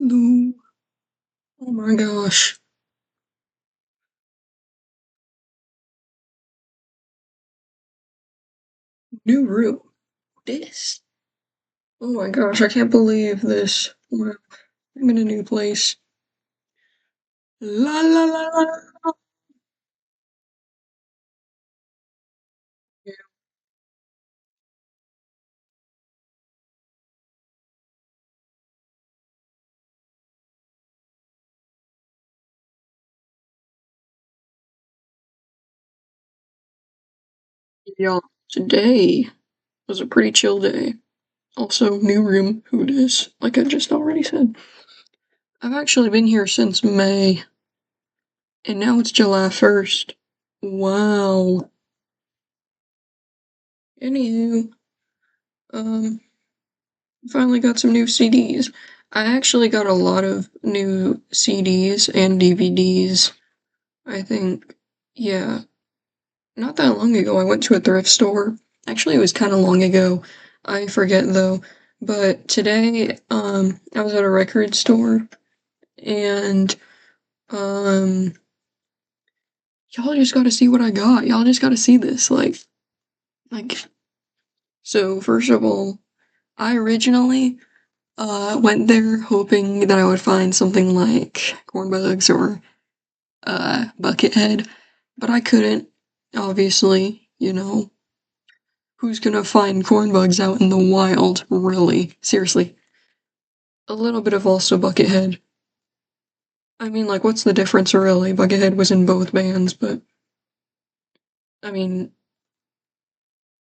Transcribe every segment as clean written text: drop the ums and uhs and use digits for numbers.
No. Oh my gosh. New room. This. Oh my gosh, I can't believe this. Wow. I'm in a new place. La la la la. Yeah, today was a pretty chill day. Also, new room. Who dis? Like I just already said. I've actually been here since May, and now it's July 1st. Wow. Anywho, um, finally got some new CDs. I actually got a lot of new CDs and DVDs. I think, yeah, not that long ago, I went to a thrift store. Actually, it was kind of long ago. I forget though. But today, I was at a record store and, um, y'all just gotta see what I got. Y'all just gotta see this. Like, so first of all, I originally, went there hoping that I would find something like corn bugs or, Buckethead, but I couldn't, obviously, who's gonna find corn bugs out in the wild, really? Seriously. A little bit of also Buckethead. I mean, like, what's the difference, really? Buckethead was in both bands, but, I mean,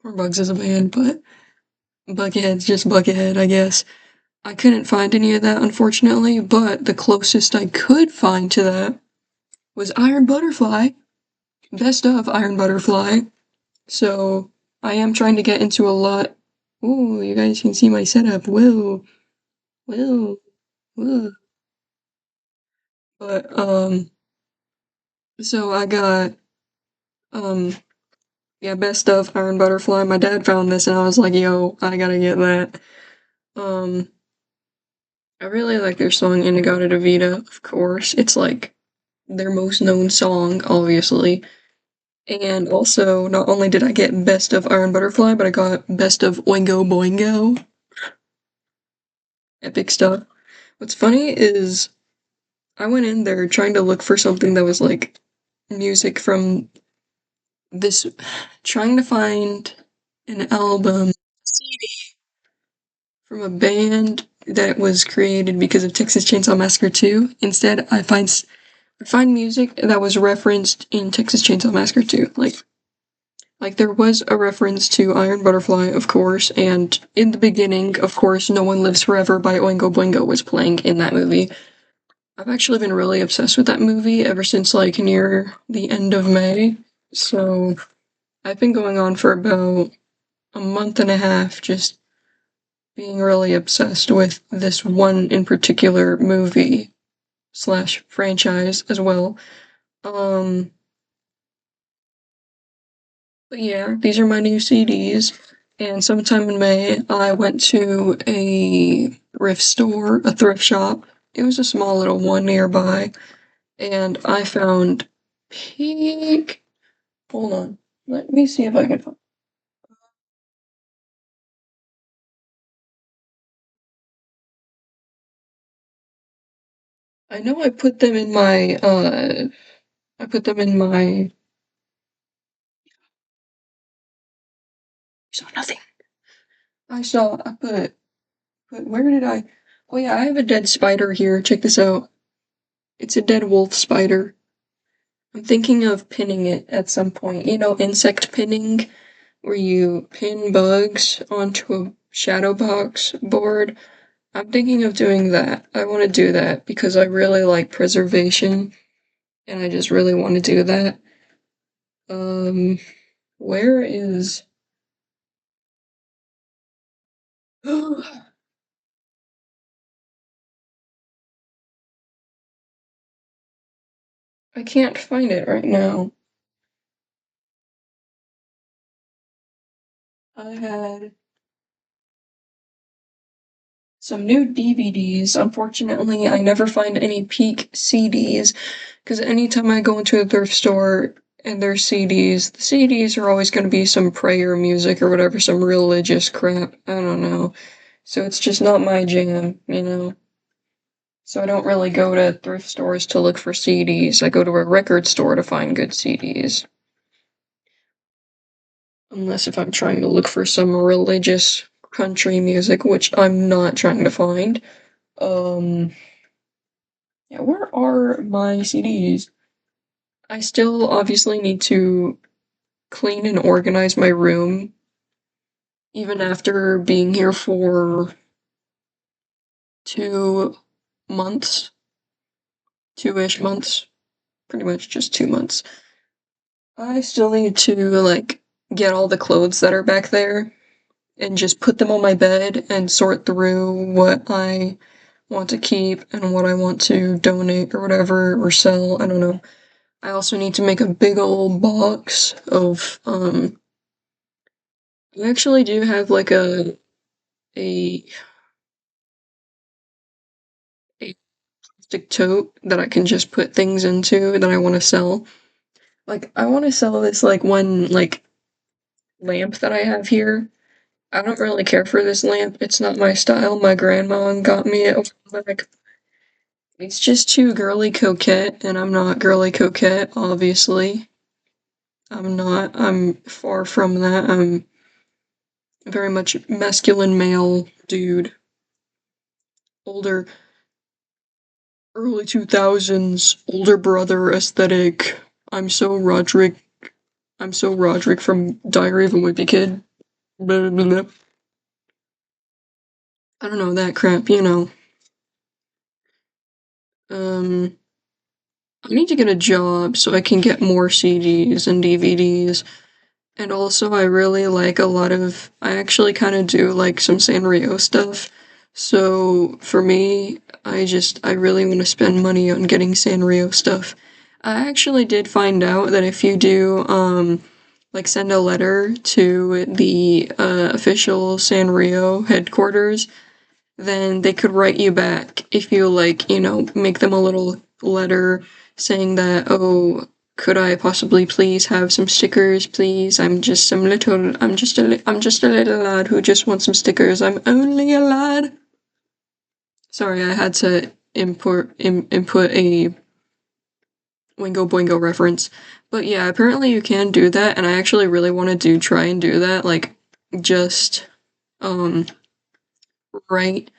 corn bugs is a band, but Buckethead's just Buckethead, I guess. I couldn't find any of that, unfortunately, but the closest I could find to that was Iron Butterfly. Best of Iron Butterfly. So I am trying to get into a lot. Ooh, you guys can see my setup. Whoa, whoa, whoa. But so I got um yeah, best of Iron Butterfly. My dad found this and I was like, yo, I gotta get that. Um, I really like their song Inagata Vita, of course. It's like their most known song, obviously. And also, not only did I get best of Iron Butterfly, but I got best of Oingo Boingo. Epic stuff. What's funny is I went in there trying to look for something that was like music from this, trying to find an album CD from a band that was created because of Texas Chainsaw Massacre 2. Instead, I find music that was referenced in Texas Chainsaw Massacre 2. Like there was a reference to Iron Butterfly, of course, and in the beginning, of course, No One Lives Forever by Oingo Boingo was playing in that movie. I've actually been really obsessed with that movie ever since like near the end of May. So I've been going on for about a month and a half just being really obsessed with this one in particular movie slash franchise as well. Um, but yeah, these are my new CDs. And sometime in May, I went to a thrift store, a thrift shop. It was a small little one nearby, and I found Pig. Hold on. Let me see if I can find. I know I put them in my I put them in my saw nothing. I put where did I Oh yeah, I have a dead spider here. Check this out. It's a dead wolf spider. I'm thinking of pinning it at some point. You know, insect pinning, where you pin bugs onto a shadow box board. I'm thinking of doing that. I want to do that because I really like preservation and I just really want to do that. Um, where is. I can't find it right now. I had some new DVDs. Unfortunately, I never find any peak CDs because anytime I go into a thrift store and there's CDs, the CDs are always going to be some prayer music or whatever, some religious crap. I don't know. So it's just not my jam, you know? So I don't really go to thrift stores to look for CDs. I go to a record store to find good CDs. Unless if I'm trying to look for some religious country music, which I'm not trying to find. Um, yeah, where are my CDs? I still obviously need to clean and organize my room, even after being here for 2 months, 2-ish months, pretty much just 2 months. I still need to, like, get all the clothes that are back there and just put them on my bed and sort through what I want to keep and what I want to donate or whatever or sell. I don't know. I also need to make a big old box of I actually do have like a a plastic tote that I can just put things into that I want to sell. Like I want to sell this like one like lamp that I have here. I don't really care for this lamp. It's not my style. My grandma got me it. Like it's just too girly coquette, and I'm not girly coquette, obviously. I'm not. I'm far from that. I'm very much masculine male dude. Older, early 2000s, older brother aesthetic. I'm so Roderick. I'm so Roderick from Diary of a Wimpy Kid. Blah, blah, blah. I don't know, that crap, you know. Um, I need to get a job so I can get more CDs and DVDs. And also, I really like a lot of. I actually kind of do like some Sanrio stuff. So for me, I really want to spend money on getting Sanrio stuff. I actually did find out that if you do, like send a letter to the official Sanrio headquarters, then they could write you back if you like, make them a little letter saying that, oh, could I possibly please have some stickers, please? I'm just a little lad who just wants some stickers. I'm only a lad. Sorry, I had to input a Wingo Boingo reference. But yeah, apparently you can do that, and I actually really want to try and do that, like just um write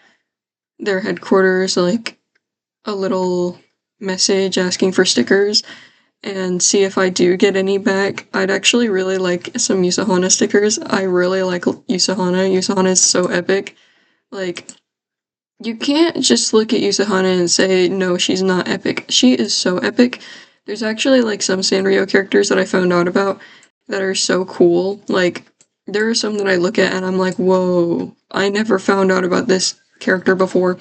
their headquarters like a little message asking for stickers and see if I do get any back. I'd actually really like some Usahana stickers. I really like Usahana. Usahana is so epic. Like, you can't just look at Usahana and say, no, she's not epic. She is so epic. There's actually like some Sanrio characters that I found out about that are so cool. Like, there are some that I look at and I'm like, whoa, I never found out about this character before.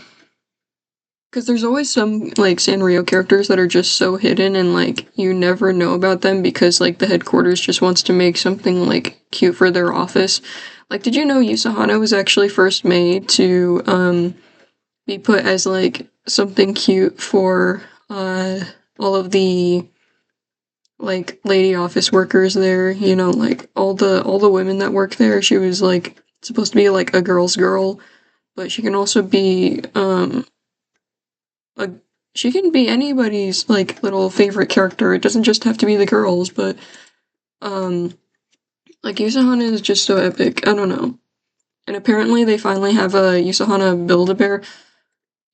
Because there's always some like Sanrio characters that are just so hidden and like you never know about them because like the headquarters just wants to make something like cute for their office. Like, did you know Usahana was actually first made to be put as like something cute for all of the like lady office workers there, like all the women that work there. She was like supposed to be like a girl's girl, but she can also be a she can be anybody's like little favorite character. It doesn't just have to be the girls, but um like Usahana is just so epic. I don't know. And apparently they finally have a Usahana Build-A-Bear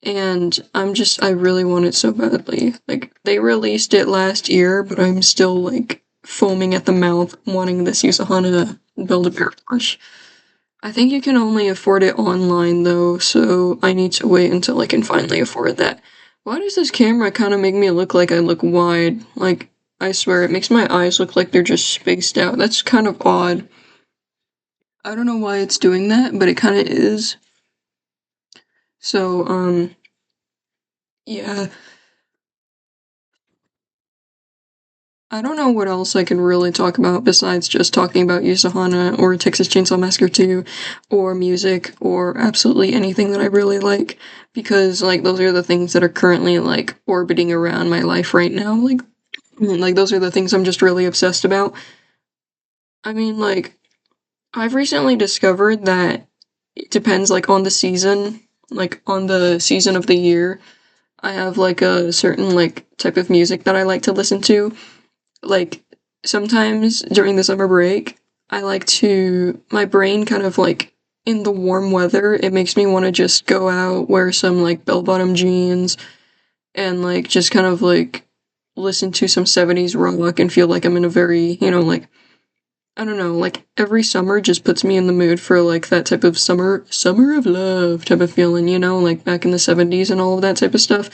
and I really want it so badly. Like they released it last year, but I'm still like foaming at the mouth wanting this Usahana Build-A-Bear plush. I think you can only afford it online though, so I need to wait until I can finally afford that. Why does this camera kind of make me look like I look wide? Like, I swear, it makes my eyes look like they're just spaced out. That's kind of odd. I don't know why it's doing that, but it kind of is. So, yeah. I don't know what else I can really talk about besides just talking about Usahana or Texas Chainsaw Massacre 2 or music or absolutely anything that I really like because like those are the things that are currently like orbiting around my life right now. Like those are the things I'm just really obsessed about. I mean like I've recently discovered that it depends like on the season, like on the season of the year. I have like a certain like type of music that I like to listen to. Like sometimes during the summer break, I like to my brain kind of like in the warm weather, it makes me want to just go out, wear some like bell-bottom jeans and like just kind of like listen to some 70s rock and feel like I'm in a very, like I don't know, like every summer just puts me in the mood for like that type of summer of love type of feeling, like back in the 70s and all of that type of stuff.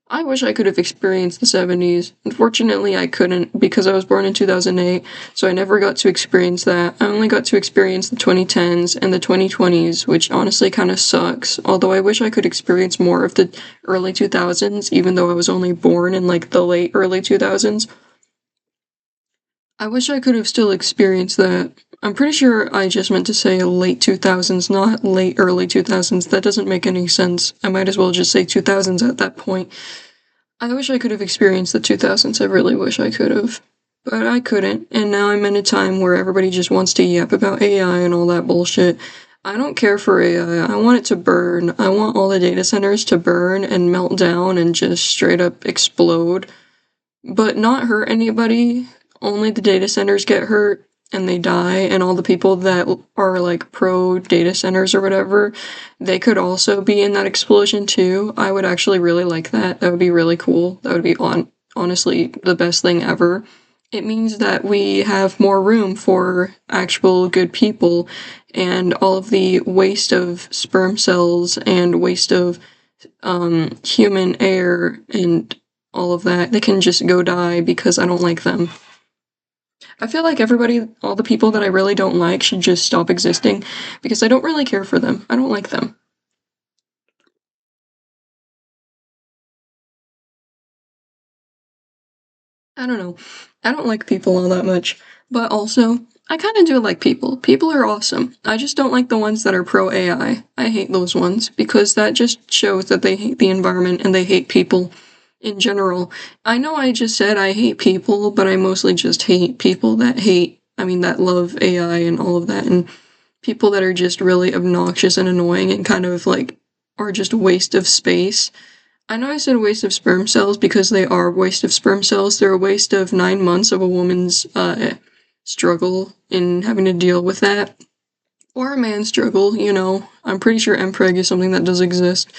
I wish I could have experienced the 70s. Unfortunately, I couldn't because I was born in 2008, so I never got to experience that. I only got to experience the 2010s and the 2020s, which honestly kind of sucks. Although I wish I could experience more of the early 2000s, even though I was only born in like the late early 2000s. I wish I could have still experienced that. I'm pretty sure I just meant to say late 2000s, not late early 2000s. That doesn't make any sense. I might as well just say 2000s at that point. I wish I could have experienced the 2000s. I really wish I could have. But I couldn't, and now I'm in a time where everybody just wants to yap about AI and all that bullshit. I don't care for AI. I want it to burn. I want all the data centers to burn and melt down and just straight up explode. But not hurt anybody. Only the data centers get hurt and they die, and all the people that are like pro data centers or whatever, they could also be in that explosion too. I would actually really like that. That would be really cool. That would be honestly the best thing ever. It means that we have more room for actual good people, and all of the waste of sperm cells and waste of human air and all of that, they can just go die because I don't like them. I feel like everybody, all the people that I really don't like, should just stop existing because I don't really care for them. I don't like them. I don't know. I don't like people all that much. But also, I kind of do like people. People are awesome. I just don't like the ones that are pro AI. I hate those ones because that just shows that they hate the environment and they hate people in general. I know I just said I hate people, but I mostly just hate people that that love AI and all of that, and people that are just really obnoxious and annoying and kind of like are just a waste of space. I know I said waste of sperm cells because they are waste of sperm cells. They're a waste of 9 months of a woman's struggle in having to deal with that. Or a man's struggle. I'm pretty sure MPreg is something that does exist.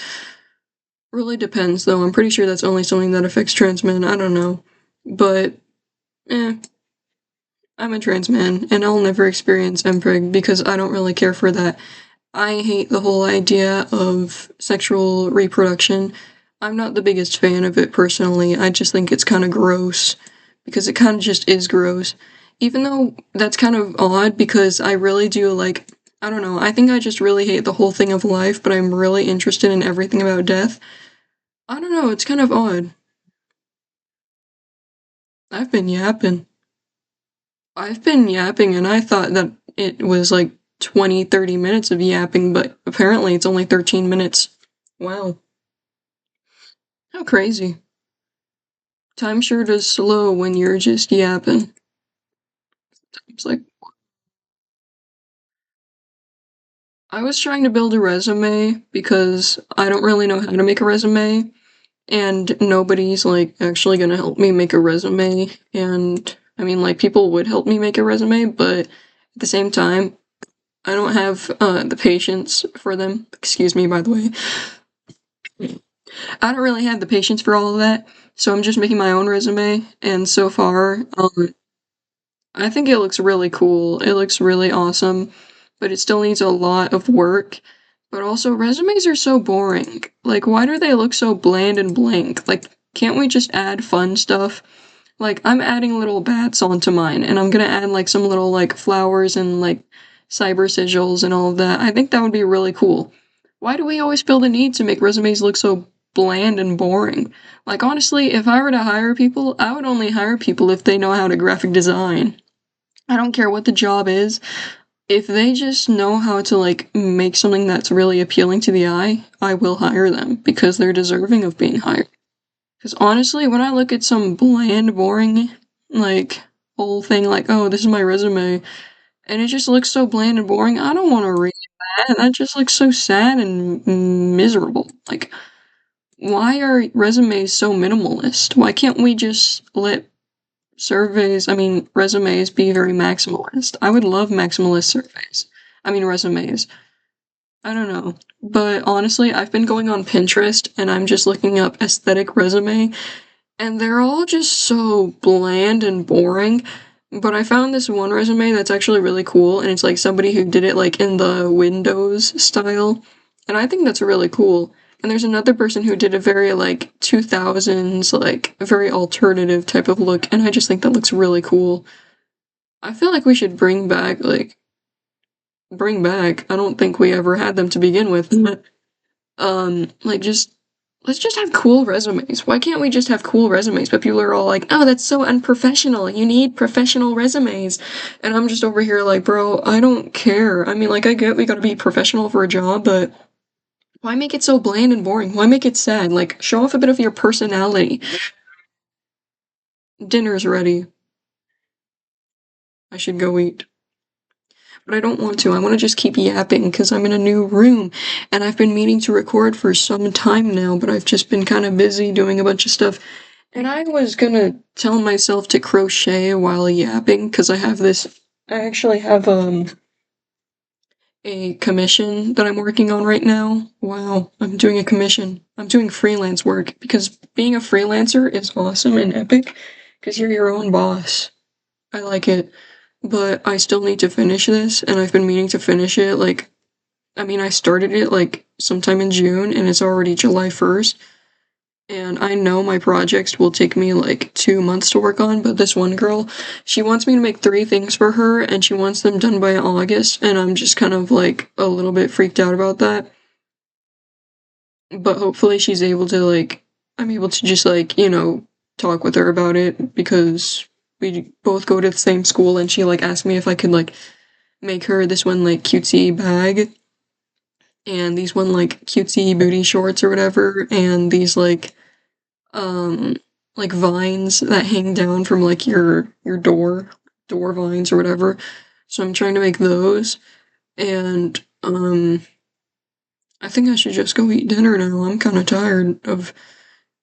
Really depends, though. I'm pretty sure that's only something that affects trans men. I don't know. But, I'm a trans man, and I'll never experience MPreg because I don't really care for that. I hate the whole idea of sexual reproduction. I'm not the biggest fan of it personally. I just think it's kind of gross because it kind of just is gross. Even though that's kind of odd because I really do like, I don't know, I think I just really hate the whole thing of life, but I'm really interested in everything about death. I don't know, it's kind of odd. I've been yapping. I've been yapping and I thought that it was like 20, 30 minutes of yapping, but apparently it's only 13 minutes. Wow. How crazy. Time sure does slow when you're just yapping. It's like, I was trying to build a resume because I don't really know how to make a resume, and nobody's like actually gonna help me make a resume. And like people would help me make a resume, but at the same time, I don't have the patience for them. Excuse me, by the way. I don't really have the patience for all of that, so I'm just making my own resume. And so far, I think it looks really cool. It looks really awesome, but it still needs a lot of work. But also, resumes are so boring. Like, why do they look so bland and blank? Like, can't we just add fun stuff? Like, I'm adding little bats onto mine, and I'm gonna add like some little like flowers and like cyber sigils and all of that. I think that would be really cool. Why do we always feel the need to make resumes look so bland and boring. Like, honestly, if I were to hire people, I would only hire people if they know how to graphic design. I don't care what the job is. If they just know how to, like, make something that's really appealing to the eye, I will hire them because they're deserving of being hired. Because honestly, when I look at some bland, boring, like, whole thing, like, oh, this is my resume, and it just looks so bland and boring, I don't want to read that. That just looks so sad and miserable. Like, why are resumes so minimalist? Why can't we just let resumes be very maximalist? I would love maximalist surveys. Resumes. I don't know. But honestly, I've been going on Pinterest and I'm just looking up aesthetic resume, and they're all just so bland and boring. But I found this one resume that's actually really cool, and it's like somebody who did it like in the Windows style, and I think that's really cool. And there's another person who did a very like 2000s, like very alternative type of look, and I just think that looks really cool. I feel like we should bring back. I don't think we ever had them to begin with. Like just let's just have cool resumes. Why can't we just have cool resumes? But people are all like, oh, that's so unprofessional. You need professional resumes. And I'm just over here like, bro, I don't care. Like, I get we gotta be professional for a job, but why make it so bland and boring? Why make it sad? Like, show off a bit of your personality. Dinner's ready. I should go eat. But I don't want to. I want to just keep yapping because I'm in a new room and I've been meaning to record for some time now, but I've just been kind of busy doing a bunch of stuff. And I was gonna tell myself to crochet while yapping because I actually have a commission that I'm working on right now. Wow, I'm doing a commission. I'm doing freelance work because being a freelancer is awesome and epic because you're your own boss. I like it, but I still need to finish this, and I've been meaning to finish it. I started it like sometime in June, and it's already July 1st. And I know my projects will take me like 2 months to work on, but this one girl, she wants me to make 3 things for her, and she wants them done by August, and I'm just kind of like a little bit freaked out about that. But hopefully she's able to I'm able to just talk with her about it because we both go to the same school, and she like asked me if I could like make her this one like cutesy bag and these one like cutesy booty shorts or whatever, and these um vines that hang down from like your door vines or whatever. So I'm trying to make those, and I think I should just go eat dinner now. I'm kind of tired of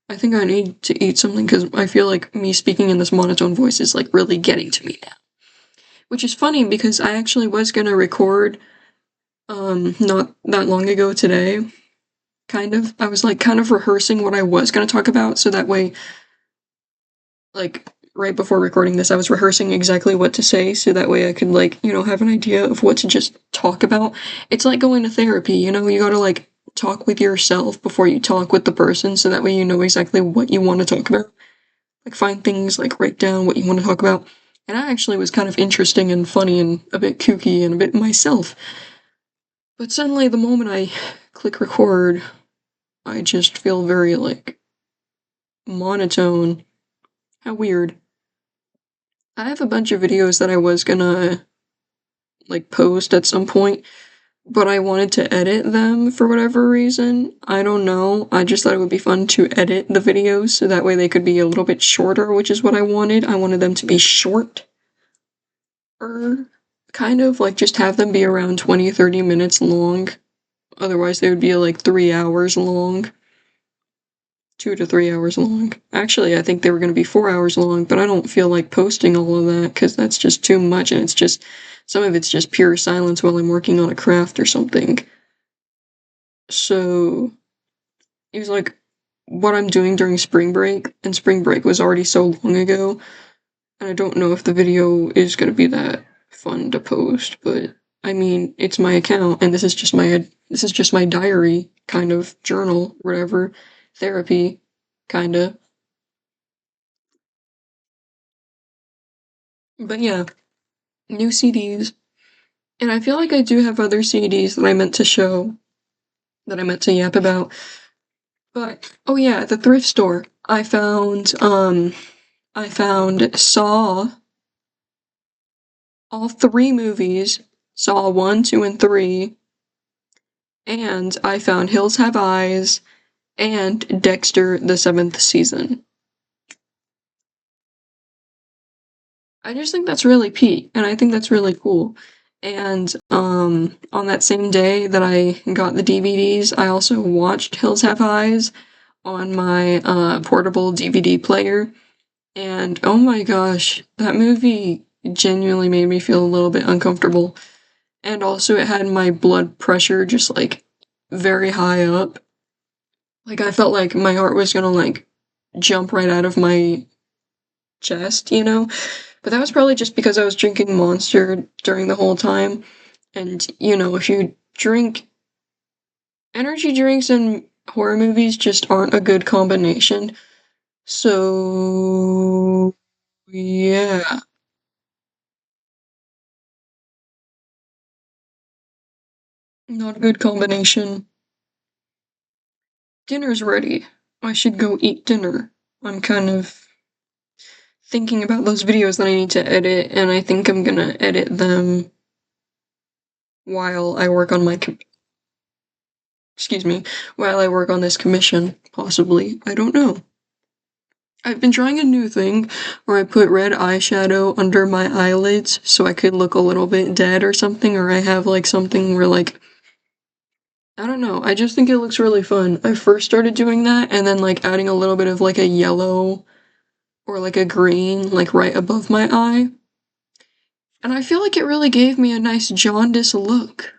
I think I need to eat something because I feel like me speaking in this monotone voice is like really getting to me now. Which is funny because I actually was gonna record not that long ago today. Kind of. I was like kind of rehearsing what I was gonna talk about, so that way, like right before recording this, I was rehearsing exactly what to say, so that way I could have an idea of what to just talk about. It's like going to therapy, you gotta like talk with yourself before you talk with the person, so that way you know exactly what you want to talk about. Like find things, like write down what you want to talk about. And I actually was kind of interesting and funny and a bit kooky and a bit myself. But suddenly, the moment I click record, I just feel very, like, monotone. How weird. I have a bunch of videos that I was gonna, like, post at some point, but I wanted to edit them for whatever reason. I don't know. I just thought it would be fun to edit the videos so that way they could be a little bit shorter, which is what I wanted. I wanted them to be short. Kind of, like, just have them be around 20-30 minutes long. Otherwise, they would be, like, 3 hours long. 2 to 3 hours long. Actually, I think they were going to be 4 hours long, but I don't feel like posting all of that because that's just too much, and some of it's just pure silence while I'm working on a craft or something. So, it was like what I'm doing during spring break, and spring break was already so long ago, and I don't know if the video is going to be that fun to post, but it's my account, and this is just my diary, kind of journal, whatever, therapy, kinda. But yeah, new CDs. And I feel like I do have other CDs that I meant to show, that I meant to yap about. But oh yeah, at the thrift store, I found Saw, all three movies, Saw 1, 2, and 3, and I found Hills Have Eyes and Dexter the seventh season. I just think that's really peak, and I think that's really cool. And on that same day that I got the DVDs, I also watched Hills Have Eyes on my portable DVD player. And oh my gosh, that movie genuinely made me feel a little bit uncomfortable. And also, it had my blood pressure just like very high up. Like, I felt like my heart was gonna like jump right out of my chest, you know? But that was probably just because I was drinking Monster during the whole time. And, you know, if you drink energy drinks and horror movies just aren't a good combination. So, yeah, not a good combination. Dinner's ready. I should go eat dinner. I'm kind of thinking about those videos that I need to edit, and I think I'm gonna edit them while I work on my excuse me, while I work on this commission, possibly. I don't know. I've been trying a new thing where I put red eyeshadow under my eyelids so I could look a little bit dead or something, or I have like something where like I don't know. I just think it looks really fun. I first started doing that and then like adding a little bit of like a yellow or like a green like right above my eye. And I feel like it really gave me a nice jaundice look.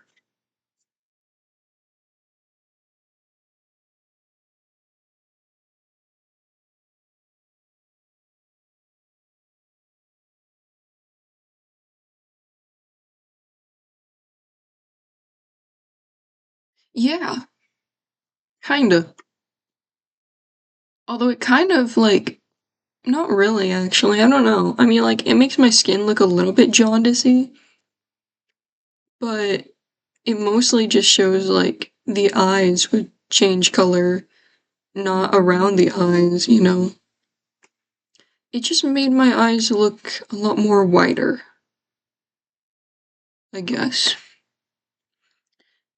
Yeah, kinda. Although it kind of like not really actually. I don't know. I mean like it makes my skin look a little bit jaundicey, but it mostly just shows like the eyes would change color, not around the eyes, you know. It just made my eyes look a lot more whiter, I guess.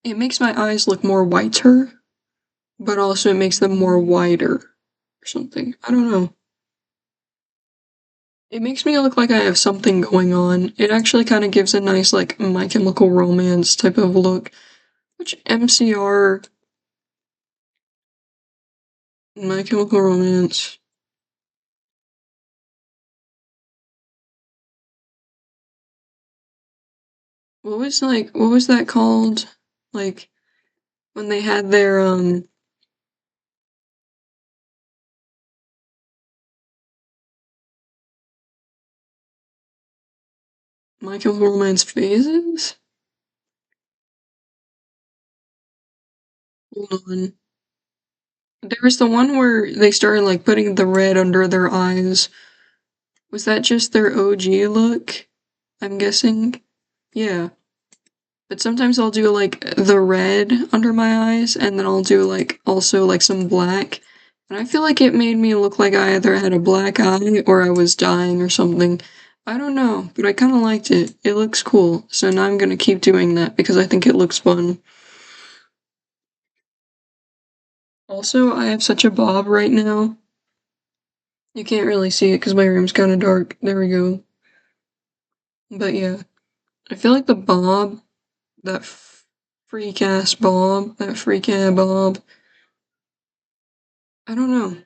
It makes my eyes look more whiter, but also it makes them more wider or something. I don't know. It makes me look like I have something going on. It actually kind of gives a nice, like, My Chemical Romance type of look. Which MCR, My Chemical Romance. What was that called? Like, when they had their, My Chemical Romance phases? Hold on. There was the one where they started, like, putting the red under their eyes. Was that just their OG look? I'm guessing? Yeah. But sometimes I'll do like the red under my eyes and then I'll do like also like some black. And I feel like it made me look like I either had a black eye or I was dying or something. I don't know, but I kind of liked it. It looks cool. So now I'm gonna keep doing that because I think it looks fun. Also, I have such a bob right now. You can't really see it because my room's kind of dark. There we go. But yeah, I feel like the bob, that freak ass bob, that freak ass bob, I don't know.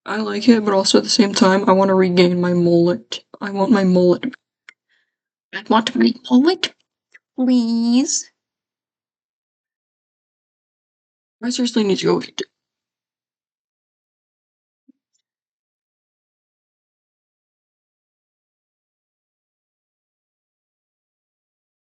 I like it, but also at the same time, I want to regain my mullet. I want my mullet. I want my mullet, please. I seriously need to go